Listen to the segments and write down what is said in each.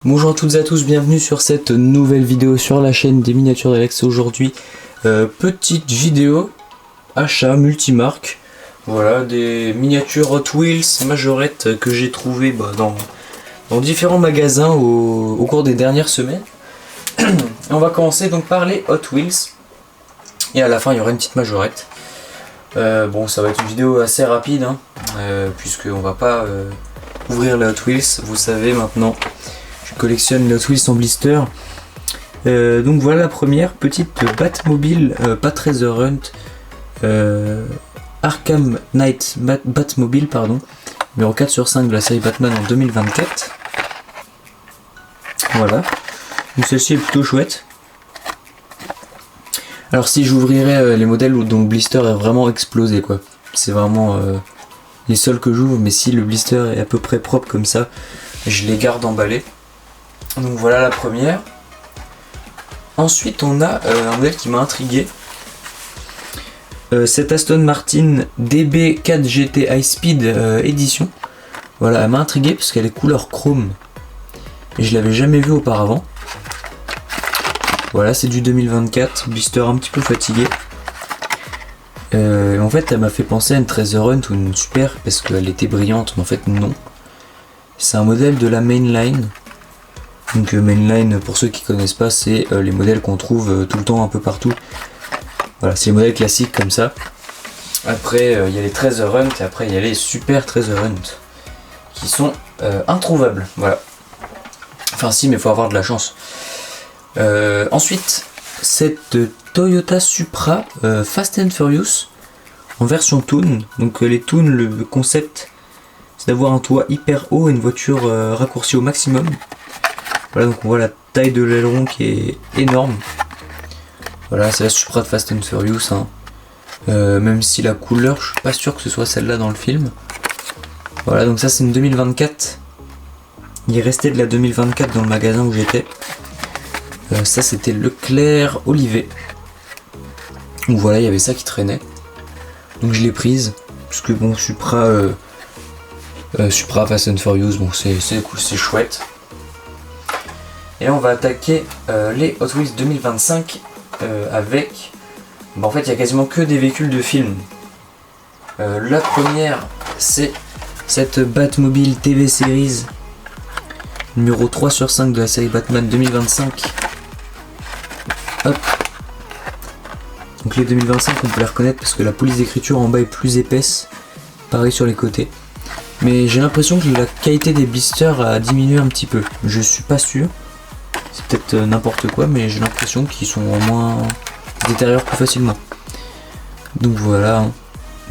Bonjour à toutes et à tous, bienvenue sur cette nouvelle vidéo sur la chaîne des miniatures d'Alex. Aujourd'hui, petite vidéo achat multimarque. Voilà, des miniatures Hot Wheels majorettes que j'ai trouvées dans différents magasins au cours des dernières semaines. On va commencer donc par les Hot Wheels. Et à la fin, il y aura une petite majorette. Bon, ça va être une vidéo assez rapide, puisqu'on va pas ouvrir les Hot Wheels, vous savez maintenant. Je collectionne les Hot Wheels en blister. Donc voilà la première petite Batmobile, pas Treasure Hunt, Arkham Knight Batmobile, pardon, numéro 4 sur 5 de la série Batman en 2024. Voilà, donc celle-ci est plutôt chouette. Alors si j'ouvrirais les modèles dont le blister est vraiment explosé, quoi, c'est vraiment les seuls que j'ouvre, mais si le blister est à peu près propre comme ça, je les garde emballés. Donc voilà la première. Ensuite on a un modèle qui m'a intrigué. Cette Aston Martin DB4 GT High Speed édition. Voilà, elle m'a intrigué parce qu'elle est couleur chrome. Et je l'avais jamais vue auparavant. Voilà, c'est du 2024, blister un petit peu fatigué. En fait elle m'a fait penser à une Treasure Hunt ou une Super parce qu'elle était brillante, mais en fait non. C'est un modèle de la Mainline. Donc Mainline, pour ceux qui connaissent pas, c'est les modèles qu'on trouve tout le temps un peu partout. Voilà, c'est les modèles classiques comme ça. Après il y a les Treasure Hunt et après il y a les Super Treasure Hunt qui sont introuvables. Voilà. Enfin si, mais il faut avoir de la chance. Ensuite, cette Toyota Supra Fast and Furious en version Toon. Donc les Toon, le concept c'est d'avoir un toit hyper haut et une voiture raccourcie au maximum. Voilà, donc on voit la taille de l'aileron qui est énorme. Voilà, c'est la Supra de Fast and Furious, même si la couleur, je suis pas sûr que ce soit celle-là dans le film. Voilà, donc ça c'est une 2024. Il restait de la 2024 dans le magasin où j'étais. Ça c'était Leclerc Olivet. Donc voilà, il y avait ça qui traînait. Donc je l'ai prise. Parce que bon, Supra Fast and Furious, bon c'est cool, c'est chouette. Et là on va attaquer les Hot Wheels 2025 avec... en fait il y a quasiment que des véhicules de film. La première c'est cette Batmobile TV Series numéro 3 sur 5 de la série Batman 2025. Hop. Donc les 2025 on peut les reconnaître parce que la police d'écriture en bas est plus épaisse. Pareil sur les côtés. Mais j'ai l'impression que la qualité des blisters a diminué un petit peu. Je suis pas sûr. C'est peut-être n'importe quoi, mais j'ai l'impression qu'ils sont au moins détériorent plus facilement. Donc voilà,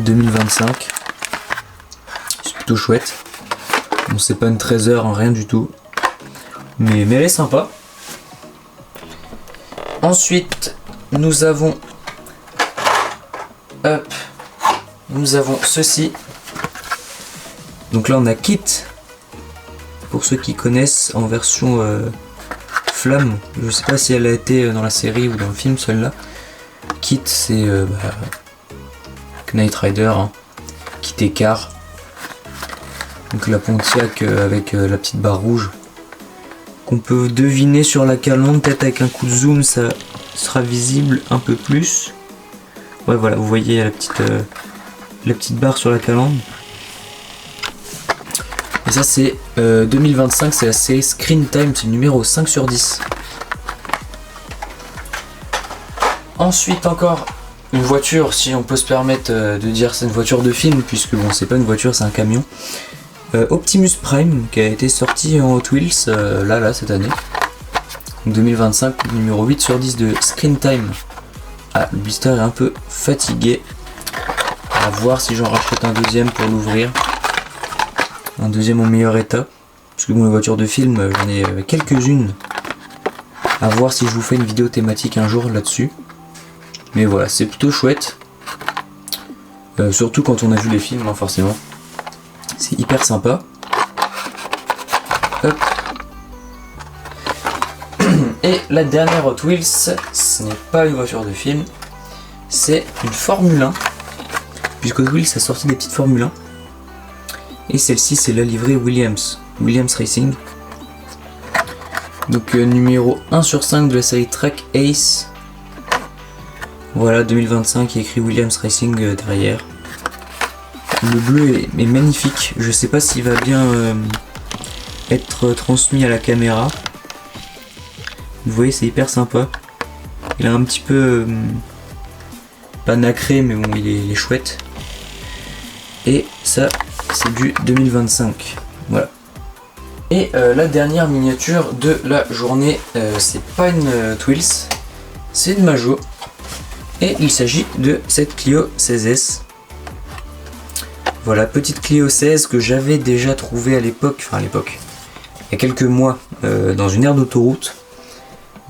2025. C'est plutôt chouette. Bon, c'est pas une trésor, rien du tout. Mais elle est sympa. Ensuite, nous avons ceci. Donc là on a Kit, pour ceux qui connaissent, en version flamme. Je sais pas si elle a été dans la série ou dans le film, celle-là. Kit, c'est Knight Rider, Kit Écart. Donc la Pontiac avec la petite barre rouge qu'on peut deviner sur la calandre. Peut-être avec un coup de zoom ça sera visible un peu plus. Ouais, voilà, vous voyez la petite barre sur la calandre. Et ça c'est 2025, c'est la série Screen Time, c'est le numéro 5 sur 10. Ensuite encore une voiture, si on peut se permettre de dire c'est une voiture de film, puisque bon c'est pas une voiture, c'est un camion. Optimus Prime qui a été sorti en Hot Wheels là cette année. Donc 2025, numéro 8 sur 10 de Screen Time. Ah, le blister est un peu fatigué. À voir si j'en rachète un deuxième pour l'ouvrir. Un deuxième en meilleur état. Parce que bon, les voitures de film, j'en ai quelques-unes. À voir si je vous fais une vidéo thématique un jour là-dessus. Mais voilà, c'est plutôt chouette. Surtout quand on a vu les films, forcément. C'est hyper sympa. Hop. Et la dernière Hot Wheels, ce n'est pas une voiture de film. C'est une Formule 1. Puisque Hot Wheels a sorti des petites Formule 1. Et celle-ci c'est la livrée Williams Racing. Donc numéro 1 sur 5 de la série Track Ace. Voilà, 2025, il y a écrit Williams Racing derrière. Le bleu est magnifique, je sais pas s'il va bien être transmis à la caméra. Vous voyez, c'est hyper sympa. Il a un petit peu pas nacré, mais bon, il est chouette. Et ça, c'est du 2025. Voilà. Et la dernière miniature de la journée, c'est pas une Twills, c'est une Majo. Et il s'agit de cette Clio 16S. Voilà, petite Clio 16 que j'avais déjà trouvée à l'époque, enfin à l'époque, il y a quelques mois, dans une aire d'autoroute.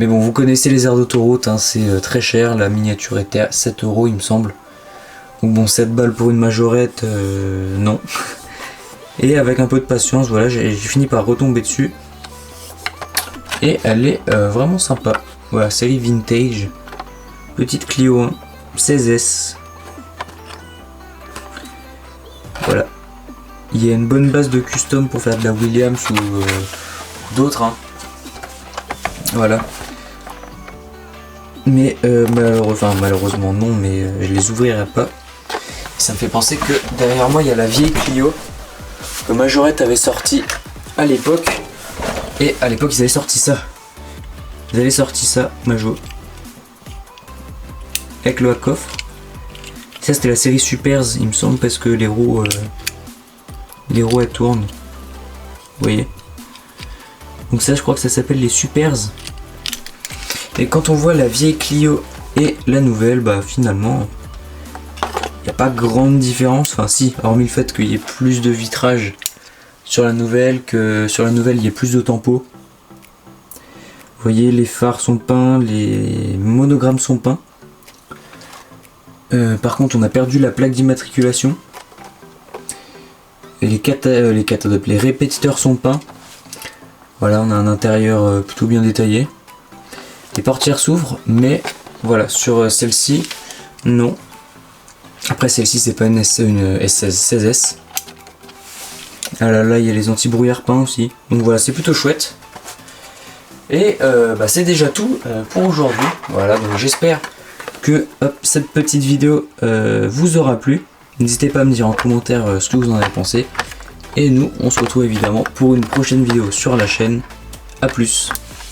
Mais bon, vous connaissez les aires d'autoroute, hein, c'est très cher, la miniature était à 7 € il me semble. Donc bon, 7 balles pour une majorette, non. Et avec un peu de patience, voilà, j'ai fini par retomber dessus. Et elle est vraiment sympa. Voilà, série vintage. Petite Clio 1, 16S. Voilà. Il y a une bonne base de custom pour faire de la Williams ou d'autres. Hein. Voilà. Mais malheureusement non, mais je les ouvrirai pas. Ça me fait penser que derrière moi il y a la vieille Clio que Majorette avait sorti à l'époque. Et à l'époque ils avaient sorti ça. Ils avaient sorti ça, Majo. Avec le coffre. Ça c'était la série Supers, il me semble, parce que les roues elles tournent. Vous voyez. Donc ça je crois que ça s'appelle les Supers. Et quand on voit la vieille Clio et la nouvelle, bah finalement il n'y a pas grande différence. Enfin si, hormis le fait qu'il y ait plus de vitrage sur la nouvelle, que sur la nouvelle il y ait plus de tempo. Vous voyez, les phares sont peints, les monogrammes sont peints. Par contre on a perdu la plaque d'immatriculation. Et les répétiteurs sont peints. Voilà, on a un intérieur plutôt bien détaillé. Les portières s'ouvrent, mais voilà, sur celle-ci, non. Après celle-ci c'est pas une 16S. Ah là, il y a les anti-brouillard peints aussi. Donc voilà, c'est plutôt chouette. Et c'est déjà tout pour aujourd'hui. Voilà, donc j'espère que cette petite vidéo vous aura plu. N'hésitez pas à me dire en commentaire ce que vous en avez pensé. Et nous, on se retrouve évidemment pour une prochaine vidéo sur la chaîne. A plus.